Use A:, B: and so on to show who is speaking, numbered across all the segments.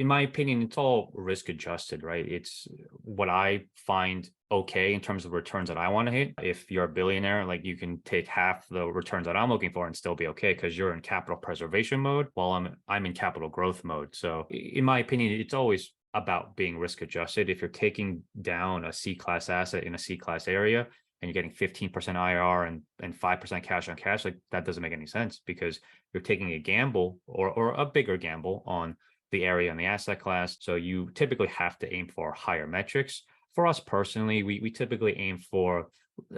A: in my opinion, it's all risk adjusted, right? It's what I find okay in terms of returns that I want to hit. If you're a billionaire, like you can take half the returns that I'm looking for and still be okay because you're in capital preservation mode while I'm in capital growth mode. So in my opinion, it's always about being risk adjusted. If you're taking down a C class asset in a C class area and you're getting 15% IRR and 5% cash on cash, like that doesn't make any sense because you're taking a gamble or a bigger gamble on the area and the asset class. So you typically have to aim for higher metrics. For us personally, we typically aim for,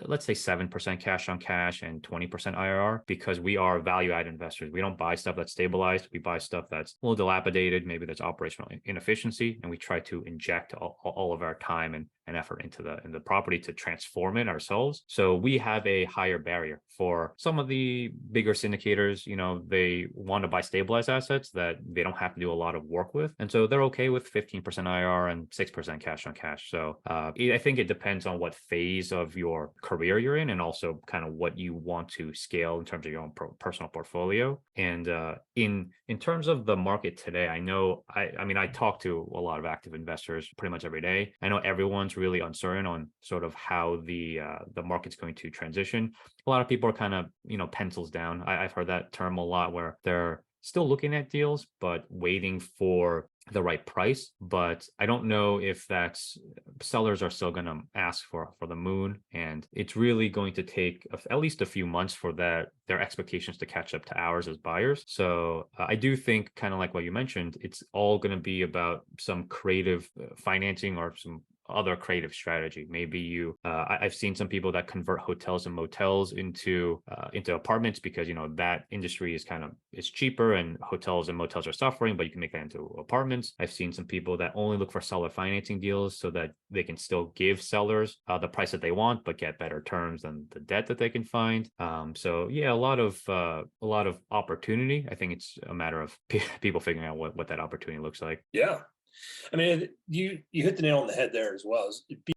A: let's say 7% cash on cash and 20% IRR because we are value add investors. We don't buy stuff that's stabilized. We buy stuff that's a little dilapidated, maybe that's operational inefficiency, and we try to inject all of our time and effort into the property to transform it ourselves. So we have a higher barrier for some of the bigger syndicators. You know, they want to buy stabilized assets that they don't have to do a lot of work with, and so they're okay with 15% IRR and 6% cash on cash. So I think it depends on what phase of your career you're in, and also kind of what you want to scale in terms of your own personal portfolio. And in terms of the market today, I know I mean I talk to a lot of active investors pretty much every day. I know everyone's really uncertain on sort of how the market's going to transition. A lot of people are kind of, you know, pencils down. I've heard that term a lot where they're still looking at deals but waiting for the right price. But I don't know if that's sellers are still going to ask for the moon, and it's really going to take at least a few months for their expectations to catch up to ours as buyers. So I do think, kind of like what you mentioned, it's all going to be about some creative financing or some other creative strategy. Maybe I've seen some people that convert hotels and motels into apartments because, you know, that industry is cheaper and hotels and motels are suffering, but you can make that into apartments. I've seen some people that only look for seller financing deals so that they can still give sellers the price that they want, but get better terms than the debt that they can find. So yeah, a lot of opportunity. I think it's a matter of people figuring out what that opportunity looks like.
B: Yeah. I mean, you hit the nail on the head there as well.